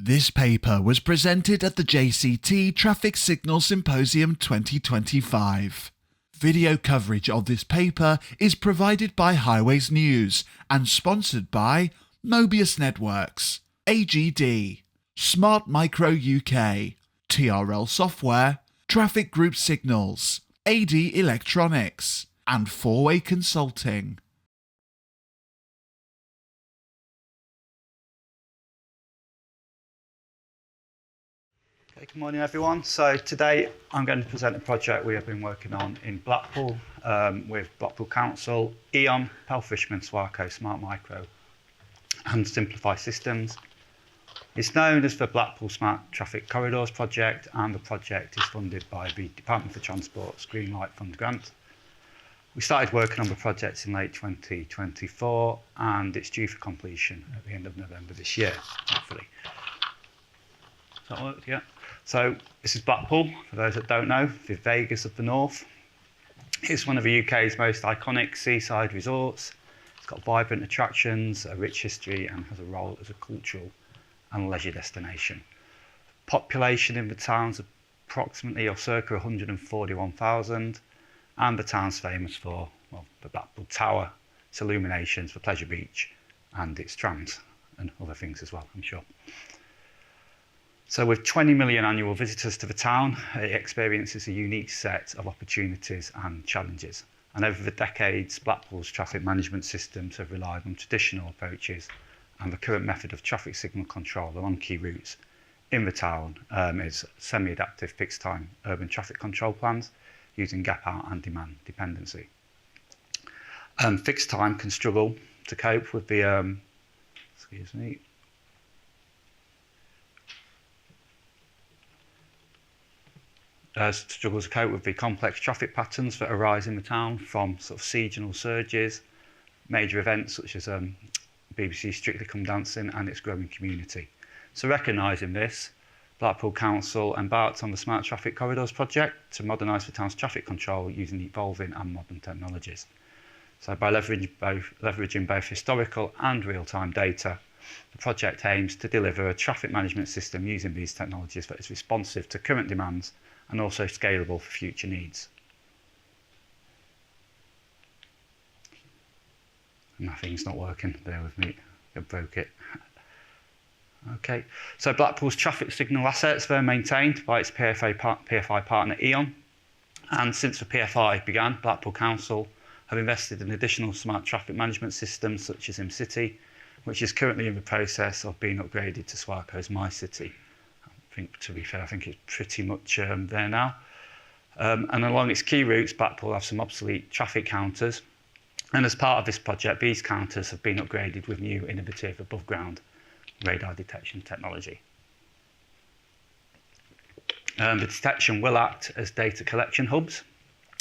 This paper was presented at the JCT Traffic Signal Symposium 2025. Video coverage of this paper is provided by Highways News and sponsored by Mobius Networks, AGD, Smart Micro UK, TRL Software, Traffic Group Signals, AD Electronics, and Four-Way Consulting. Good morning, everyone. So today I'm going to present a project we have been working on in Blackpool with Blackpool Council, E.ON, Pelfishman, Swarco, Smart Micro and Simplify Systems. It's known as the Blackpool Smart Traffic Corridors project, and the project is funded by the Department for Transport's Greenlight Fund grant. We started working on the project in late 2024 and it's due for completion at the end of November this year, hopefully. Does that work? Yeah. So this is Blackpool, for those that don't know, the Vegas of the North. It's one of the UK's most iconic seaside resorts. It's got vibrant attractions, a rich history, and has a role as a cultural and leisure destination. Population in the town's approximately or circa 141,000, and the town's famous for, well, the Blackpool Tower, its illuminations, the Pleasure Beach, and its trams, and other things as well, I'm sure. So with 20 million annual visitors to the town, it experiences a unique set of opportunities and challenges. And over the decades, Blackpool's traffic management systems have relied on traditional approaches, and the current method of traffic signal control along key routes in the town is semi-adaptive fixed-time urban traffic control plans using gap-out and demand dependency. Fixed time can struggle to cope with the struggles to cope with the complex traffic patterns that arise in the town from sort of seasonal surges, major events such as BBC Strictly Come Dancing and its growing community. So recognising this, Blackpool Council embarked on the Smart Traffic Corridors project to modernise the town's traffic control using evolving and modern technologies. So by leveraging both historical and real-time data, the project aims to deliver a traffic management system using these technologies that is responsive to current demands and also scalable for future needs. Nothing's not working, bear with me, I broke it. Okay, so Blackpool's traffic signal assets, they're maintained by its PFI partner E.ON, and since the PFI began, Blackpool Council have invested in additional smart traffic management systems such as ImCity, which is currently in the process of being upgraded to Swarco's MyCity. I think, to be fair, I think it's pretty much there now. And along its key routes, Blackpool have some obsolete traffic counters. And as part of this project, these counters have been upgraded with new innovative above-ground radar detection technology. The detection will act as data collection hubs,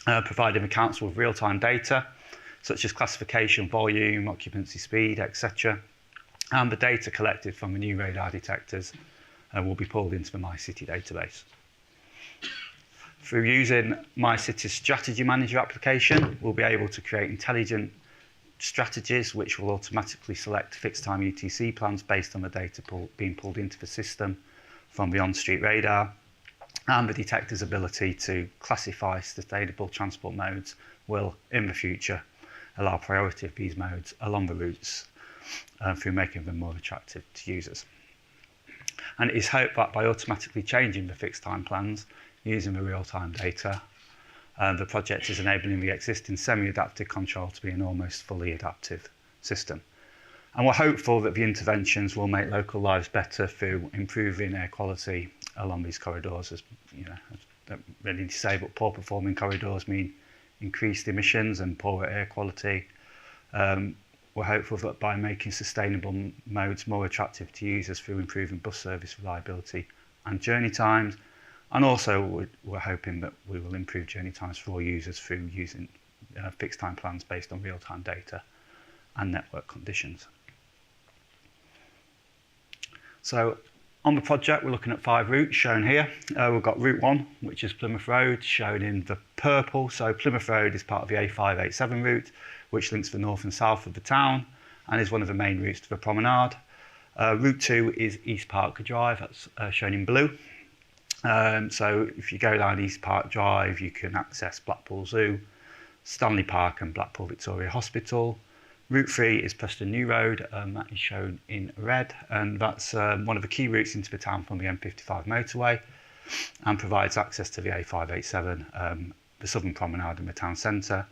providing the council with real-time data, such as classification, volume, occupancy speed, etc. And the data collected from the new radar detectors will be pulled into the MyCity database. Through using MyCity's Strategy Manager application, we'll be able to create intelligent strategies which will automatically select fixed-time UTC plans based on the data being pulled into the system from the on-street radar, and the detector's ability to classify sustainable transport modes will, in the future, allow priority of these modes along the routes through making them more attractive to users. And it is hoped that by automatically changing the fixed time plans using the real-time data, the project is enabling the existing semi-adaptive control to be an almost fully adaptive system. And we're hopeful that the interventions will make local lives better through improving air quality along these corridors. As you know, I don't really need to say, but poor performing corridors mean increased emissions and poorer air quality. We're hopeful that by making sustainable modes more attractive to users through improving bus service reliability and journey times, and also we're hoping that we will improve journey times for all users through using fixed time plans based on real-time data and network conditions. So on the project, we're looking at 5 routes shown here. We've got Route 1, which is Plymouth Road, shown in the purple. So Plymouth Road is part of the A587 route, which links the north and south of the town and is one of the main routes to the promenade. Route 2 is East Park Drive, that's shown in blue. So if you go down East Park Drive, you can access Blackpool Zoo, Stanley Park and Blackpool Victoria Hospital. Route 3 is Preston New Road, that is shown in red, and that's one of the key routes into the town from the M55 motorway and provides access to the A587, the Southern Promenade and the town centre.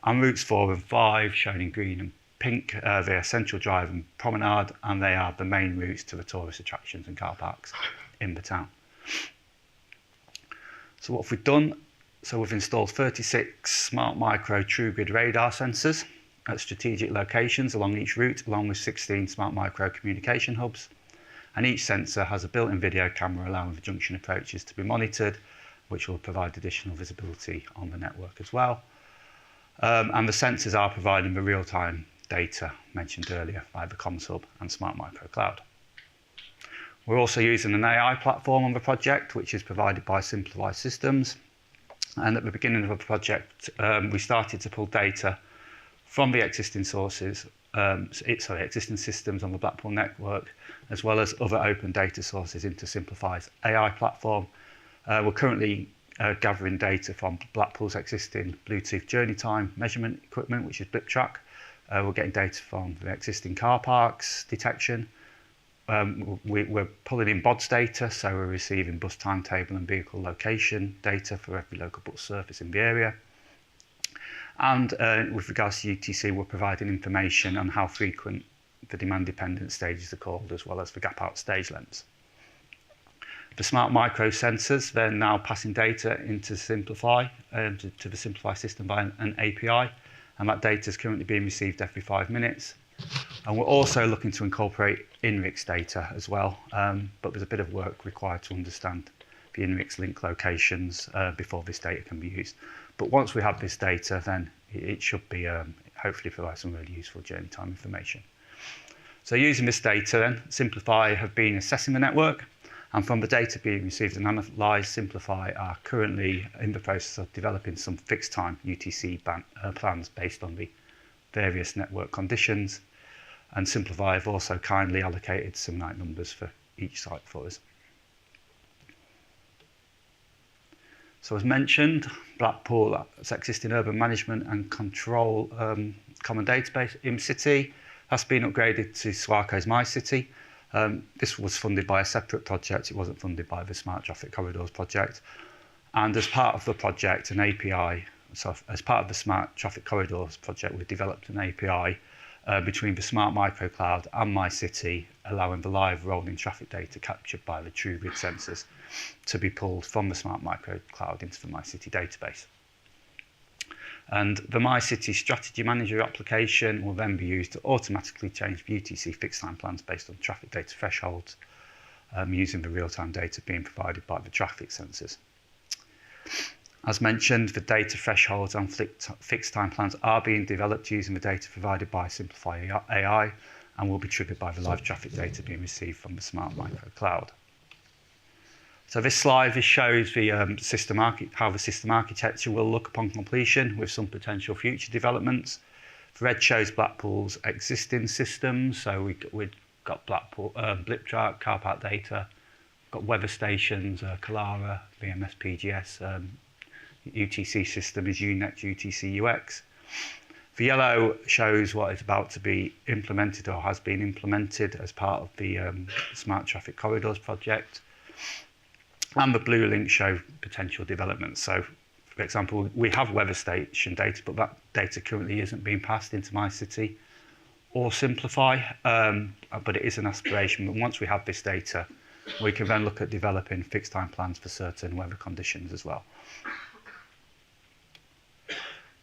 And routes 4 and 5, shown in green and pink, they are Central Drive and Promenade, and they are the main routes to the tourist attractions and car parks in the town. So what have we done? So we've installed 36 smart micro true grid radar sensors at strategic locations along each route, along with 16 smart micro communication hubs. And each sensor has a built-in video camera allowing the junction approaches to be monitored, which will provide additional visibility on the network as well. And the sensors are providing the real-time data mentioned earlier via the comms hub and smart micro cloud. We're also using an AI platform on the project, which is provided by Simplify Systems. And at the beginning of the project, we started to pull data from the existing sources, existing systems on the Blackpool network, as well as other open data sources into Simplify's AI platform. We're currently gathering data from Blackpool's existing Bluetooth journey time measurement equipment, which is BlipTrack. We're getting data from the existing car parks detection. We're pulling in BODS data, so we're receiving bus timetable and vehicle location data for every local bus service in the area. And with regards to UTC, we're providing information on how frequent the demand-dependent stages are called, as well as the gap-out stage lengths. The smart micro sensors, they're now passing data into Simplify, to the Simplify system by an API, and that data is currently being received every 5 minutes. And we're also looking to incorporate INRIX data as well, but there's a bit of work required to understand the INRIX link locations before this data can be used. But once we have this data, then it should be hopefully provide some really useful journey time information. So using this data then, Simplify have been assessing the network, and from the data being received and analysed, Simplify are currently in the process of developing some fixed time UTC plans based on the various network conditions, and Simplify have also kindly allocated some night numbers for each site for us. So as mentioned, Blackpool's existing urban management and control common database, ImCity, has been upgraded to Swarco's MyCity. This was funded by a separate project. It wasn't funded by the Smart Traffic Corridors project. And as part of the project, an API, so as part of the Smart Traffic Corridors project, we developed an API between the Smart Micro Cloud and MyCity, allowing the live rolling traffic data captured by the True Grid sensors to be pulled from the Smart Micro Cloud into the MyCity database. And the MyCity Strategy Manager application will then be used to automatically change UTC fixed time plans based on traffic data thresholds, using the real-time data being provided by the traffic sensors. As mentioned, the data thresholds and fixed time plans are being developed using the data provided by Simplify AI and will be triggered by the live traffic data being received from the Smart Micro Cloud. So this slide shows the how the system architecture will look upon completion, with some potential future developments. The red shows Blackpool's existing systems, so we've got Blackpool, BlipTrack, car park data, got weather stations, Calara, VMS PGS, UTC system is UNEX UTC UX. The yellow shows what is about to be implemented or has been implemented as part of the Smart Traffic Corridors project. And the blue links show potential developments. So, for example, we have weather station data, but that data currently isn't being passed into MyCity or Simplify, but it is an aspiration. But once we have this data, we can then look at developing fixed time plans for certain weather conditions as well.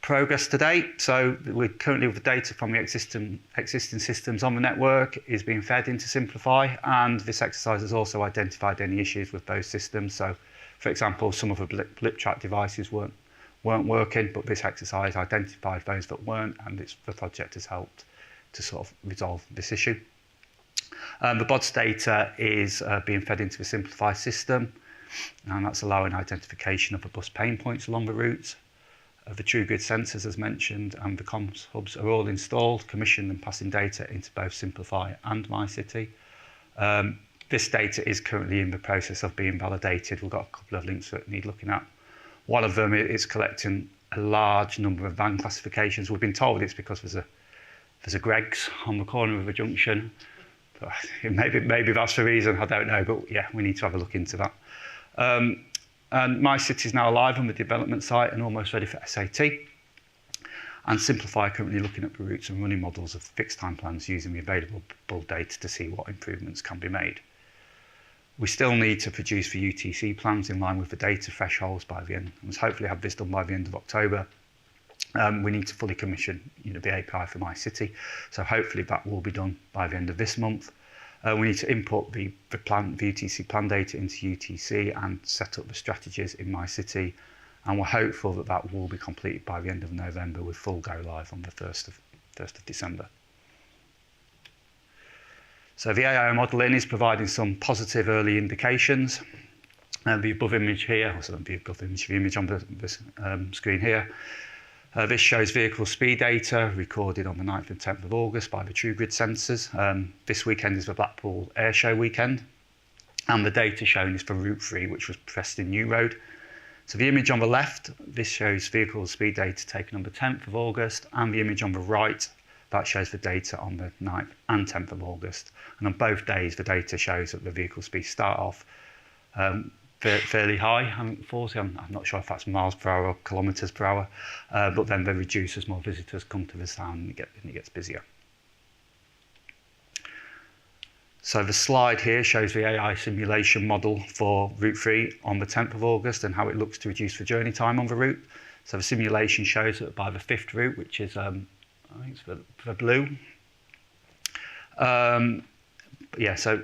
Progress to date. So we're currently with the data from the existing systems on the network is being fed into Simplify, and this exercise has also identified any issues with those systems. So, for example, some of the BlipTrack devices weren't working, but this exercise identified those that weren't, and the project has helped to sort of resolve this issue. The BODS data is being fed into the Simplify system, and that's allowing identification of the bus pain points along the routes. The True Grid sensors, as mentioned, and the comms hubs are all installed, commissioned and passing data into both Simplify and MyCity. This data is currently in the process of being validated. We've got a couple of links that need looking at. One of them is collecting a large number of van classifications. We've been told it's because there's a Greggs on the corner of a junction. But maybe that's the reason, I don't know. But yeah, we need to have a look into that. And My City is now live on the development site and almost ready for SAT. And Simplify currently looking at the routes and running models of fixed time plans using the available data to see what improvements can be made. We still need to produce the UTC plans in line with the data thresholds by the end. We must hopefully have this done by the end of October. We need to fully commission the API for My City, so hopefully that will be done by the end of this month. We need to input the UTC plan data into UTC and set up the strategies in My City, and we're hopeful that that will be completed by the end of November with full go live on the 1st of December. So the AI modelling is providing some positive early indications. The above image here, the image on the screen here. This shows vehicle speed data recorded on the 9th and 10th of August by the TrueGrid sensors. This weekend is the Blackpool Air Show weekend, and the data shown is for Route 3, which was Preston New Road. So the image on the left, this shows vehicle speed data taken on the 10th of August, and the image on the right, that shows the data on the 9th and 10th of August. And on both days, the data shows that the vehicle speeds start off fairly high, 40. I'm not sure if that's miles per hour or kilometres per hour, but then they reduce as more visitors come to the stand and it gets busier. So the slide here shows the AI simulation model for Route 3 on the 10th of August and how it looks to reduce the journey time on the route. So the simulation shows that by the 5th route, which is, I think it's the blue. So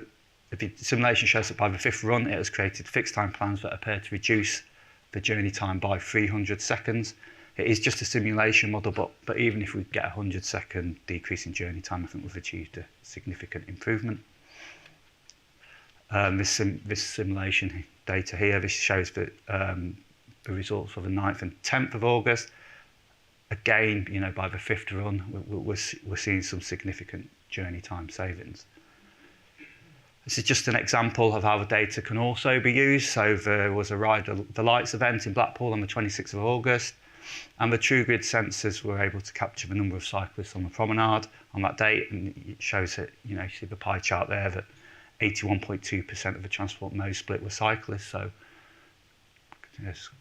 the simulation shows that by the 5th run, it has created fixed time plans that appear to reduce the journey time by 300 seconds. It is just a simulation model, but even if we get a 100-second decrease in journey time, I think we've achieved a significant improvement. This simulation data here, this shows the results for the 9th and 10th of August. Again, by the 5th run, we're seeing some significant journey time savings. This is just an example of how the data can also be used. So there was a Ride the Lights event in Blackpool on the 26th of August, and the TrueGrid sensors were able to capture the number of cyclists on the promenade on that date, and it shows that, you see the pie chart there, that 81.2% of the transport mode split were cyclists. So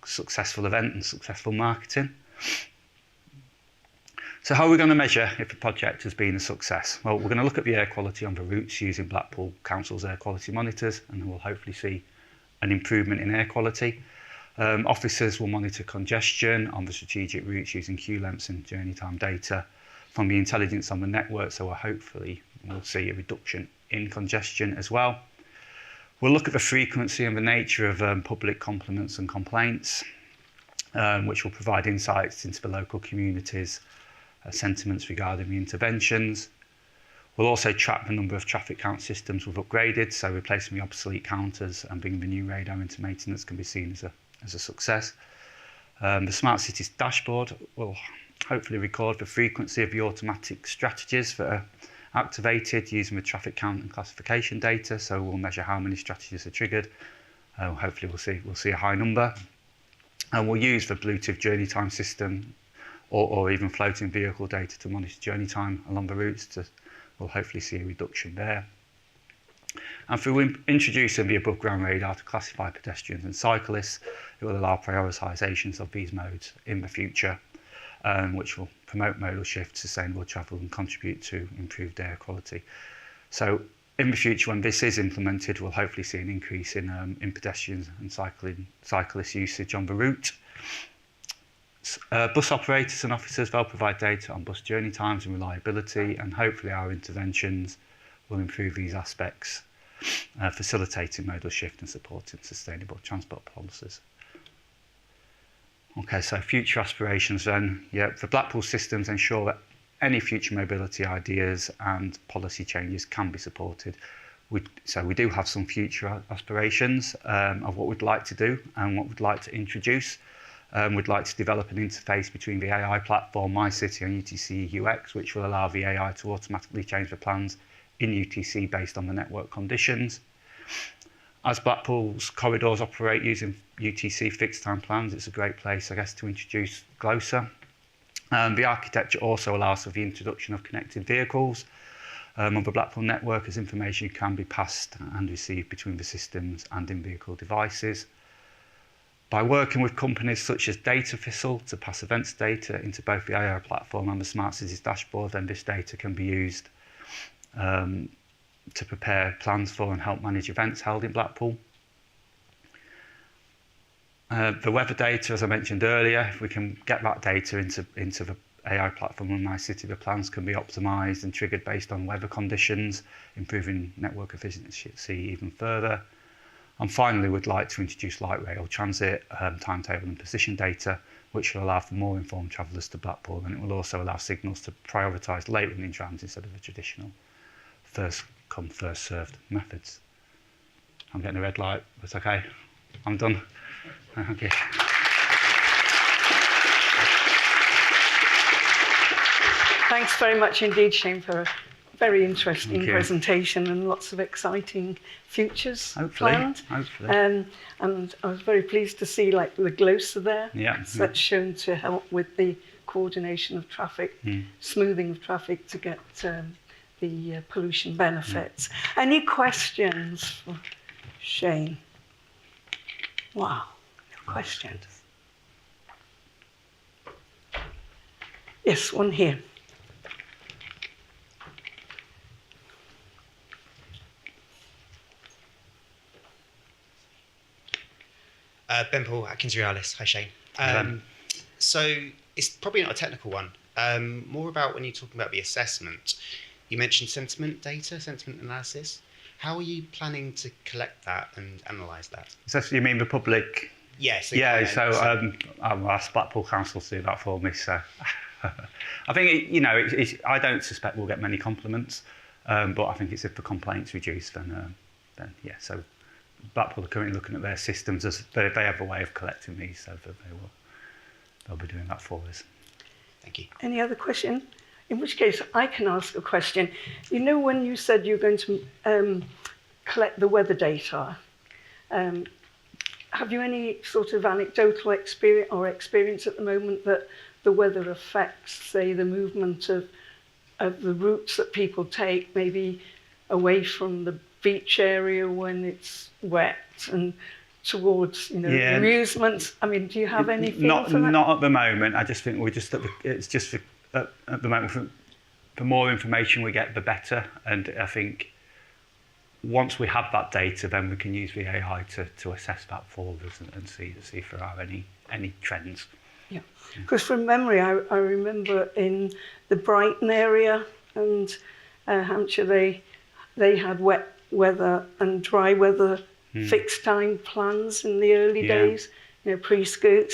successful event and successful marketing. So how are we going to measure if the project has been a success? Well, we're going to look at the air quality on the routes using Blackpool Council's air quality monitors, and we'll hopefully see an improvement in air quality. Officers will monitor congestion on the strategic routes using queue lengths and journey time data from the intelligence on the network, so we'll see a reduction in congestion as well. We'll look at the frequency and the nature of public compliments and complaints, which will provide insights into the local communities' sentiments regarding the interventions. We'll also track the number of traffic count systems we've upgraded, so replacing the obsolete counters and bringing the new radar into maintenance can be seen as a success. The Smart Cities dashboard will hopefully record the frequency of the automatic strategies that are activated using the traffic count and classification data, so we'll measure how many strategies are triggered. Hopefully we'll see a high number. And we'll use the Bluetooth journey time system or even floating vehicle data to monitor journey time along the routes. We'll hopefully see a reduction there. And through introducing the above ground radar to classify pedestrians and cyclists, it will allow prioritisations of these modes in the future, which will promote modal shift, sustainable travel and contribute to improved air quality. So in the future, when this is implemented, we'll hopefully see an increase in pedestrians and cyclist usage on the route. Bus operators and officers, they'll provide data on bus journey times and reliability, and hopefully our interventions will improve these aspects, facilitating modal shift and supporting sustainable transport policies. Okay, so future aspirations then. Yeah, the Blackpool systems ensure that any future mobility ideas and policy changes can be supported. So we do have some future aspirations of what we'd like to do and what we'd like to introduce. We'd like to develop an interface between the AI platform, My City and UTC UX, which will allow the AI to automatically change the plans in UTC based on the network conditions. As Blackpool's corridors operate using UTC fixed time plans, it's a great place, I guess, to introduce GLOSA. The architecture also allows for the introduction of connected vehicles on the Blackpool network, as information can be passed and received between the systems and in-vehicle devices. By working with companies such as Data Thistle to pass events data into both the AI platform and the Smart Cities dashboard, then this data can be used to prepare plans for and help manage events held in Blackpool. The weather data, as I mentioned earlier, if we can get that data into the AI platform on My City, the plans can be optimised and triggered based on weather conditions, improving network efficiency even further. And finally, we'd like to introduce light rail transit, timetable and position data, which will allow for more informed travellers to Blackpool, and it will also allow signals to prioritise late running trams instead of the traditional first come, first served methods. I'm getting a red light, that's okay. I'm done. Okay. Thanks very much indeed, Shane, for a very interesting presentation and lots of exciting futures planned. Hopefully. And I was very pleased to see like the GLOSA there. Yeah. That's shown to help with the coordination of traffic, smoothing of traffic to get the pollution benefits. Any questions for Shane? Wow, no questions. Yes, one here. Ben Paul, Atkins Realis. Hi, Shane. So it's probably not a technical one. More about when you're talking about the assessment. You mentioned sentiment data, sentiment analysis. How are you planning to collect that and analyse that? So you mean the public? Yes. Yeah. So I'll ask Blackpool Council to do that for me. So I think I don't suspect we'll get many compliments, but I think it's if the complaints reduce, then yeah. So Blackpool are currently looking at their systems as they have a way of collecting these, so that they'll be doing that for us. Thank you. Any other question? In which case, I can ask a question. You know, when you said you're going to collect the weather data, have you any sort of anecdotal experience at the moment that the weather affects, say, the movement of the routes that people take, maybe away from the beach area when it's wet and towards, amusements? I mean, do you have any feeling for that? Not at the moment. I just think it's just at the moment, the more information we get, the better. And I think once we have that data, then we can use the AI to assess that for us and see if there are any trends. Yeah, because from memory, I remember in the Brighton area and Hampshire, they had wet weather and dry weather fixed time plans in the early days, pre-scoot,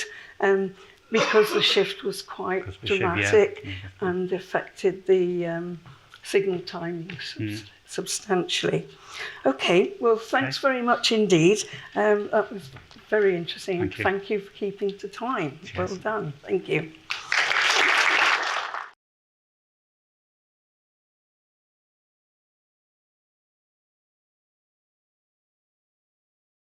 because the shift was quite dramatic and affected the signal timings substantially. Okay, well, thanks very much indeed. That was very interesting. Thank you for keeping to time. Cheers. Well done. Thank you.